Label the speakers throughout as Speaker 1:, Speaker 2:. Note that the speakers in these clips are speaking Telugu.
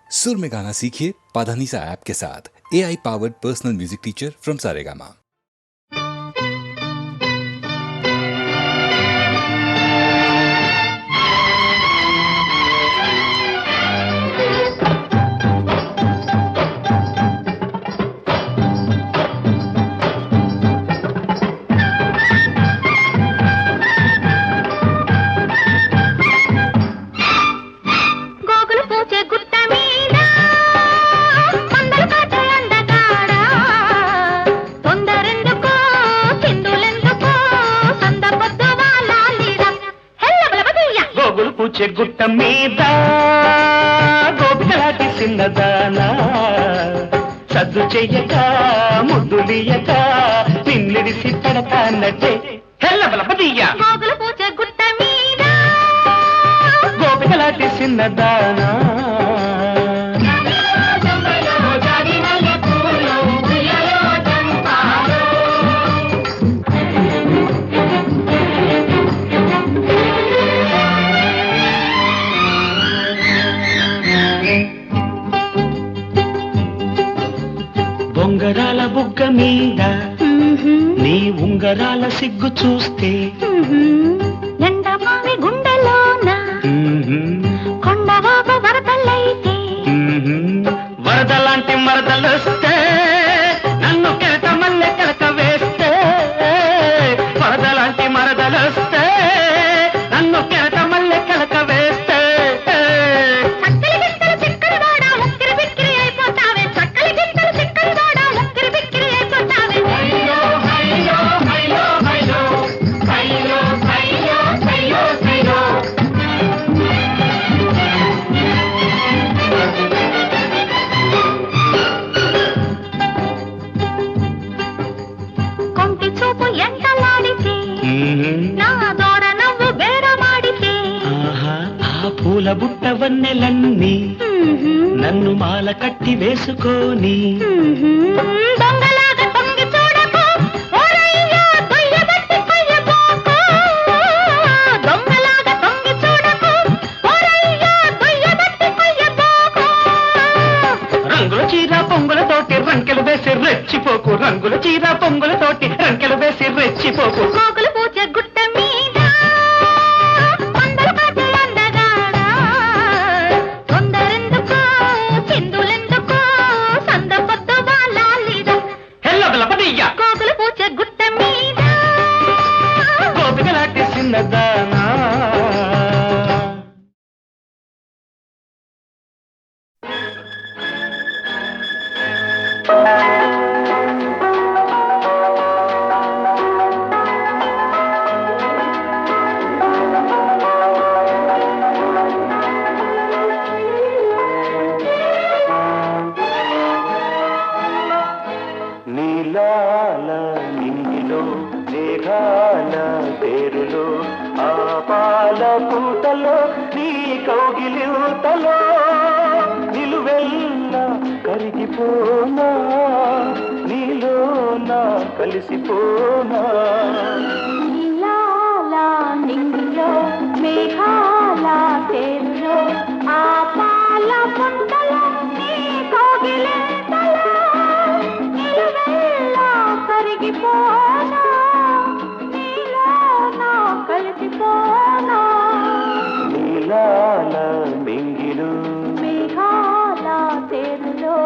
Speaker 1: सुर में गाना सीखिए पाधानीसा ऐप के साथ। AI powered personal music teacher from Saregama.
Speaker 2: గుట్ట మీద గోపికలాంటి చిన్నదానా సద్దు చెయ్యక ముద్దులియక నిన్నిడిసి పడతానట్టే హెల్లబలపదీయ గోగులు పూచే గుట్ట మీద గోపికలాంటి చిన్నదానా ఉంగరాల బుగ్గ మీద నీ ఉంగరాల సిగ్గు చూస్తే
Speaker 3: ఎండమావి గుండెలోన కొండవాగు వరదలైతే
Speaker 2: వరదలాంటి మరదలొస్తే నన్ను కెలక మల్లె కెలక వేస్తే వరదలాంటి మరదలొస్తే నన్ను కెలక మల్లె కెలక వేస్తే పూల బుట్ట వన్నెలన్నీ నన్ను మాల కట్టి వేసుకొని
Speaker 3: దొంగలాగా తొంగి చూడకు ఓరయ్యా దొయ్యబట్టి కొయ్యబోకు దొంగలాగా తొంగి చూడకు ఓరయ్యా దొయ్యబట్టి కొయ్యబోకు
Speaker 2: రంగుల చీర పొంగులతోటి రంకెలు వేసి రెచ్చిపోకు రంగుల చీర పొంగులతోటి రంకెలు వేసి రెచ్చిపోకు
Speaker 3: గోగులు పూచే గుట్ట మీద గోగులు పూచే గుట్ట మీద
Speaker 2: గోపికలాంటి చిన్నదానా నీలాల నింగిలో మేఘాల పేరులో ఆ పాల పూటలో నీ కౌగిలితలో నిలువెల్ల కరిగిపోనా నీలోన కలిసిపోనా
Speaker 3: నీలాల నింగిలో మేఘాల పేరులో ఆ పాల పుంటలో నీ కౌగిలితలో కరిగిపోనా నీలోన కలిసిపోనా
Speaker 2: నీలాల మింగిలు
Speaker 3: మేఘాల తేరులో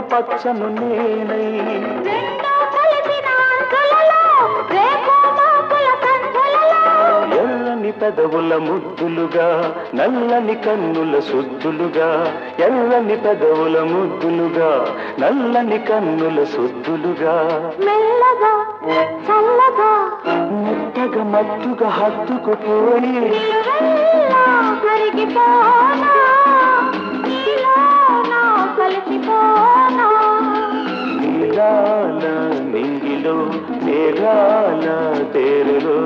Speaker 2: పచ్చను నేనై ఎర్రని పెదవుల ముద్దులుగా నల్లని కన్నుల సుద్దులుగా ఎర్రని పెదవుల ముద్దులుగా నల్లని కన్నుల సుద్దులుగా
Speaker 3: మెల్లగా చల్లగా
Speaker 2: మెత్తగా మత్తుగా హత్తుకుపోయి
Speaker 3: కరిగిపోనా నీలోన కలిసిపోనా
Speaker 2: నీలాల మింగిలు
Speaker 4: నింగిలో మేఘాల తేరులో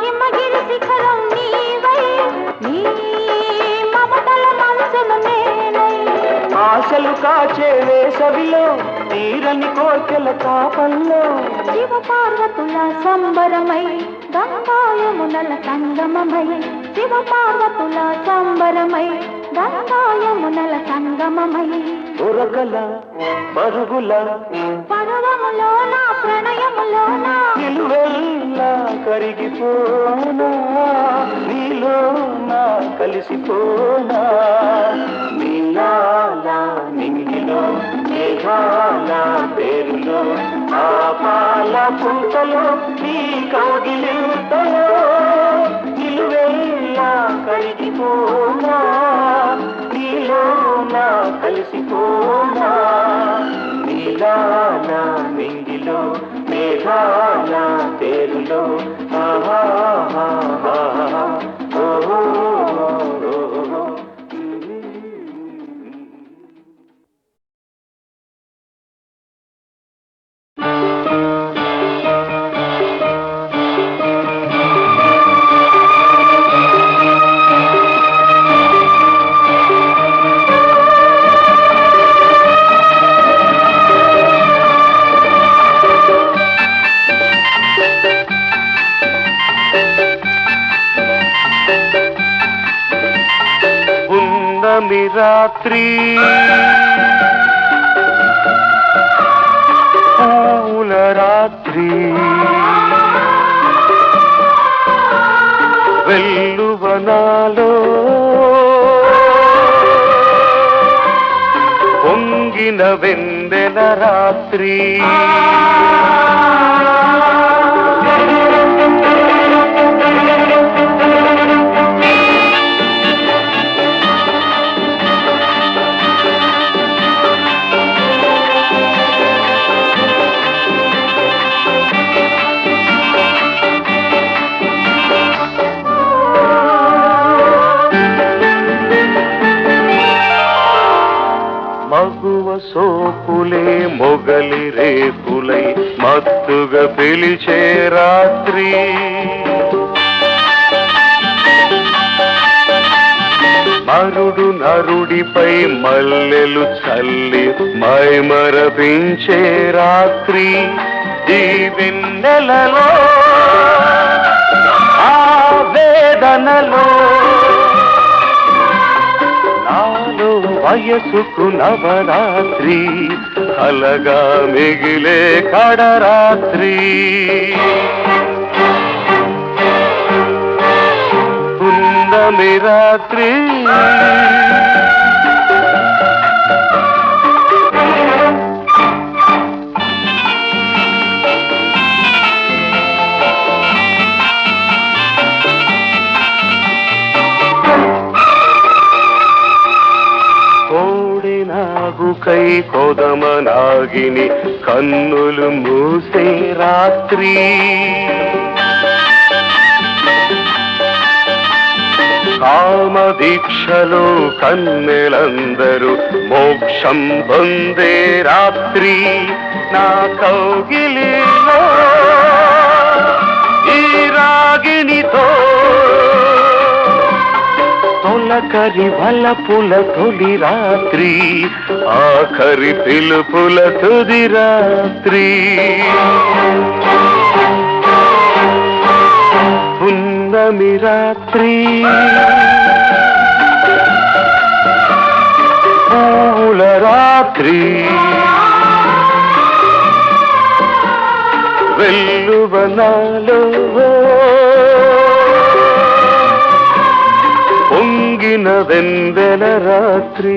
Speaker 3: హిమగిరి శిఖరం నీవై నీ మమతల మనసును నేనై
Speaker 4: ఆశలు కాచే వేసవిలో తీరని కోర్కెల కాపల్లో
Speaker 3: శివ పార్వతుల సంబరమై గంగాయమునల సంగమమై శివ పార్వతుల సంబరమై గంగాయమునల సంగమమై
Speaker 4: ఉరకల పరుగుల
Speaker 3: పర్వములోన ప్రణయములోన
Speaker 4: నిలువెల్లా కరిగిపోనా నీలో నా కలిసిపోనా నీలాల నింగిలో మేఘాల పేరులో ఆ పాల పూతలో నీ కౌగిలింతలో నిలువెల్లా కరిగిపోనా నీలో నా కలిసిపోనా నీలాల నింగిలో మేఘాల తేరులో పున్నమి రాత్రి పూల రాత్రి వెల్లువనాలో పొంగిన వెన్నెల రాత్రి మగువ సోపులే మొగలి రేపులై మత్తుగా పిలిచే రాత్రి మరుడు నరుడిపై మల్లెలు చల్లి మైమరపించే రాత్రి ఈ వెన్నెలలో ఆ వేదనలో నాలో వయసుకు నవరాత్రి కలగా మిగిలే కడరాత్రి పున్నమి రాత్రి కోడినాగుకై కొదమనాగిని కన్నులు మూసే రాత్రి కామదీక్షలో కన్నెలందరూ మోక్షం పొందే రాత్రి నా కౌగిలిలో ఈ రాగిణితో తొలకరి వలపుల తొలి రాత్రి ఆఖరి పిలుపుల తుది రాత్రి పున్నమి రాత్రి పూల రాత్రి వెల్లువనాలో పొంగిన వెందెల రాత్రి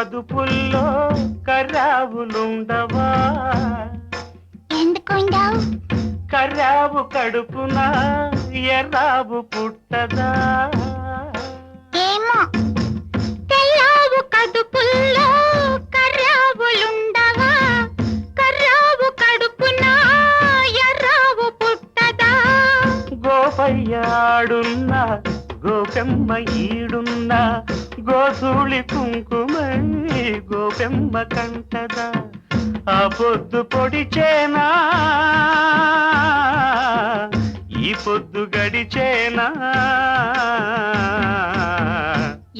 Speaker 2: అదుపుల్లో కర్రావులుండవా?
Speaker 3: ఎందుకుండవు?
Speaker 2: కర్రావు కడుపున ఎర్రావు పుట్టదా?
Speaker 3: ఏమో తెల్లావు కడుపుల్లో కర్రావులుండవా? కర్రావు కడుపున ఎర్రావు పుట్టదా?
Speaker 2: గోపయ్యాడున్నా గోపెమ్మ ఈడున్నా గోధూళి కుంకుమై గోపెమ్మ కంటదా? ఆ పొద్దు పొడిచేనా ఈ పొద్దు గడిచేనా?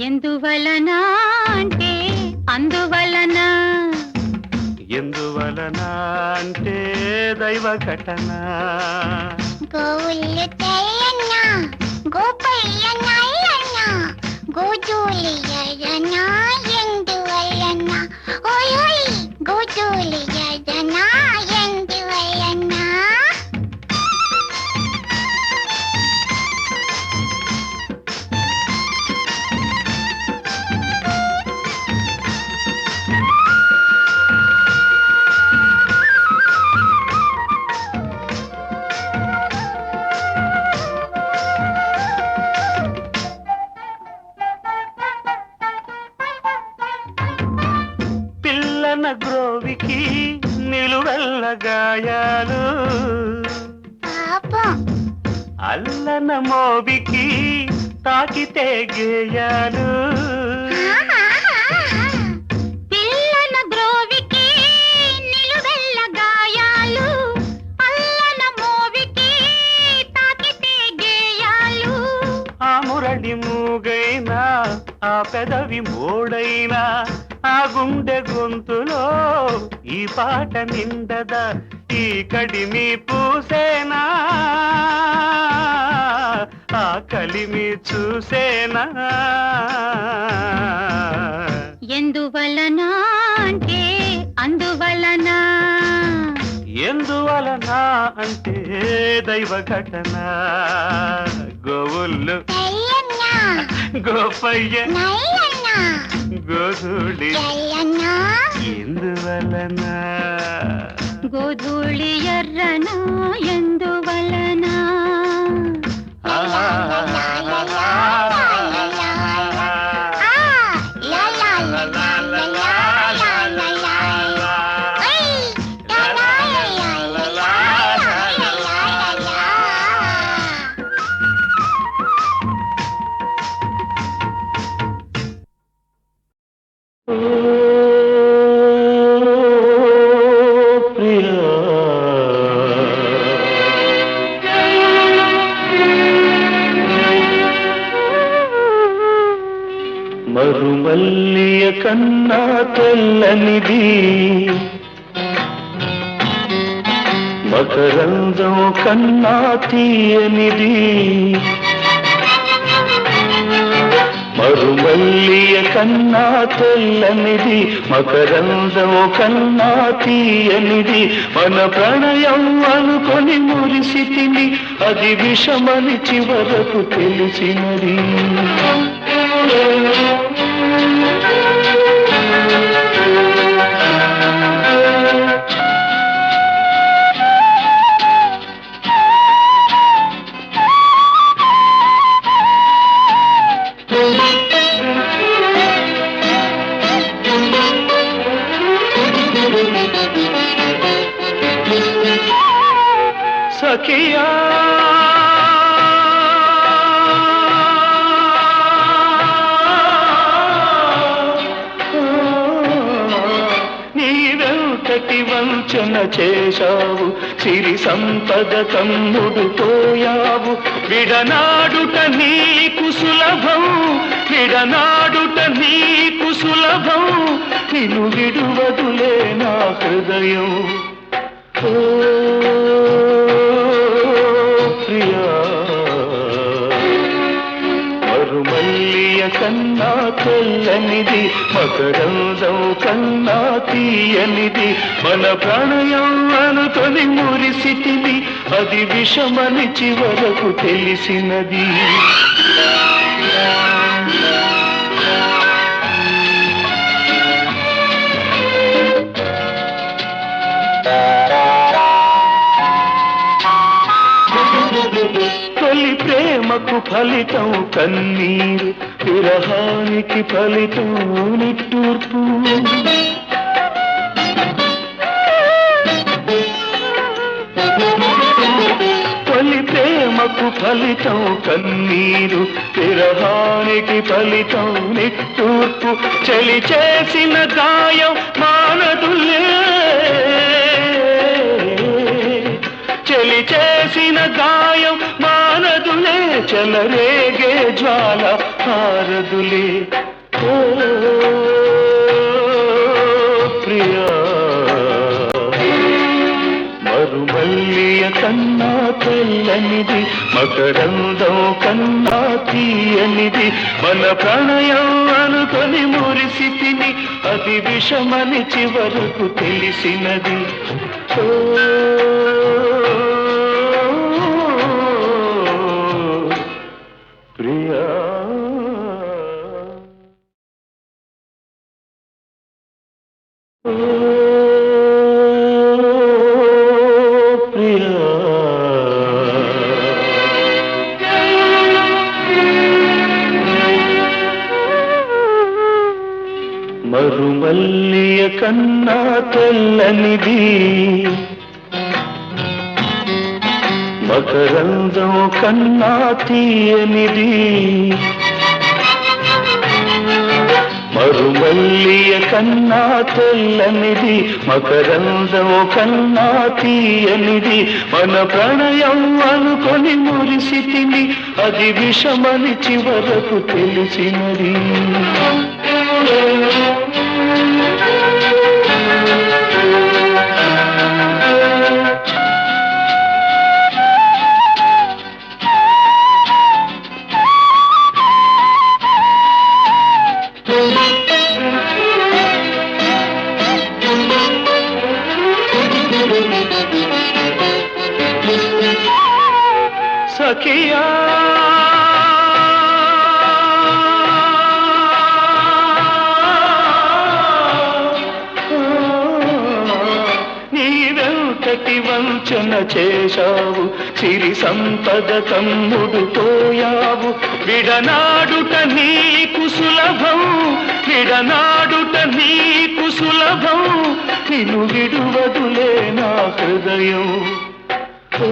Speaker 3: ఎందువలన అంటే అందువలన.
Speaker 2: ఎందువలన అంటే దైవ ఘటన.
Speaker 3: గోవులు తెల్లన్నా గోపయ్యన్నా గోజూలి ఎర్రనా ఎందువలన? ఓయ్ గోజూలి ఎర్రనా ఎందువలన?
Speaker 2: పిల్లన గ్రోవికి నిలువెల్ల గాయాలు
Speaker 3: పాపం
Speaker 2: అల్లన మోబికి తాకితే గేయాలు.
Speaker 3: పిల్లన గ్రోవికి నిలువెల్ల గాయాలు అల్లన మోవికి తాకితే గేయాలు.
Speaker 2: ఆ మురళి మూగైనా ఆ పెదవి మోడైనా ఆ గుండె గొంతులో ఈ పాట నిండదా? ఈ కడిమి పూసేనా ఆ కలిమి చూసేనా?
Speaker 3: ఎందువలన అంటే అందువలన.
Speaker 2: ఎందువలన అంటే దైవ ఘటన. గోవుళ్ళు గోపయ్య గోధూళి ఎందువలన?
Speaker 3: గోధూళి ఎర్రన ఎందువలన?
Speaker 4: మరుమల్లియ కన్నా తెల్లనిది మకరందం కన్నా తీయనిది. మరుమల్లియ కన్నా తెల్లనిది మకరందం కన్నా తీయనిది. మన ప్రణయం అనుకొని మురిసితిని అది విషమని చివరకు తెలిసినది. సఖియా నీవెంతటి వంచన చేశావు సిరి సంపద కమ్ముడు పోయావు. విడనాడుట నీకు సులభం విడనాడుట నీకు సులభం నిన్ను విడువదులే నా హృదయం. ఓ ప్రియా మరుమల్లియ కన్నా తెల్లనిది మకరందం కన్నా తీయనిది. మన ప్రణయం అనుకొని మురిసితిని అది విషమని చివరకు తెలిసినది. ఫలితం కన్నీరు, విరహానికి ఫలితం నిట్టూర్పు. తొలి ప్రేమకు ఫలితం కన్నీరు, విరహానికి ఫలితం నిట్టూర్పు. చలి చేసిన గాయం మానదులే, చలి చేసిన గాయం మానదులే, చెలరేగే జ్వాల హారదులే. ఓ ప్రియా, మరుమల్లియ కన్నా తెల్లనిది, మకరందం కన్నా తీయనిది, మన ప్రణయం అనుకొని మురిసితిని, అది విషమని చివరకు తెలిసినది. ఓ ప్రియా, ఓ ప్రియా. మరుమల్లియ కన్నా తెల్లనిది, మకరందం కన్నా తీయనిది, మరుమల్లియ కన్నా తెల్లనిది, మకరందం కన్నా తీయనిది, మన ప్రణయం అనుకొని మురిసితిని, అది విషమని చివరకు తెలిసినది. సఖియా నీవెంతటి వంచన చేశావు, సిరి సంపద కమ్ముడు పోయావు, విడనాడుట నీకు సులభం, విడనాడుట నీకు సులభం, నిన్ను విడువదులే నా హృదయం. ఓ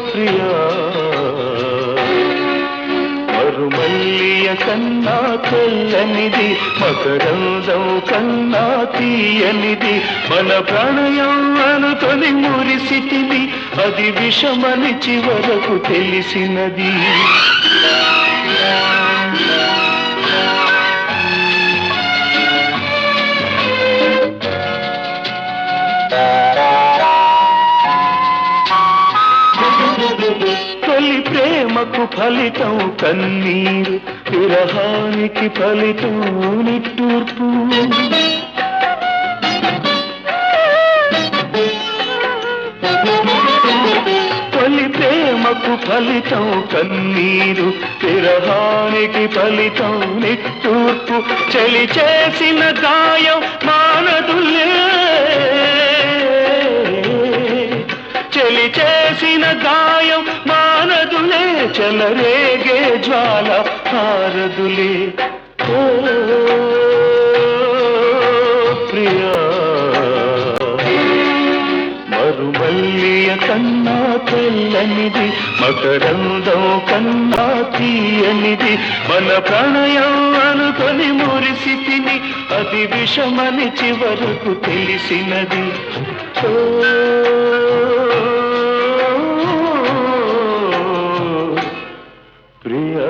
Speaker 4: ప్రియా, మరుమల్లియ కన్నా తెల్లనిది, మకరందం కన్నా తీయనిది, మన ప్రణయం అనుకొని మురిసితిని, అది విషమని చివరకు తెలిసినది. తొలి ప్రేమకు ఫలితం కన్నీరు, విరహానికి ఫలితం నిట్టూర్పు. తొలి ప్రేమకు ఫలితం కన్నీరు, విరహానికి ఫలితం నిట్టూర్పు. చలి చేసిన గాయం మానదులే, చలి చేసిన గాయం మానదులే, చెలరేగే జ్వాల హారదులే. ఓ ప్రియా, మరుమల్లియ కన్నా తెల్లనిది, మకరందం కన్నా తీయనిది, మన ప్రణయం అనుకొని మురిసితిని, అది విషమని చివరకు తెలిసినది. ఓ ప్రియా.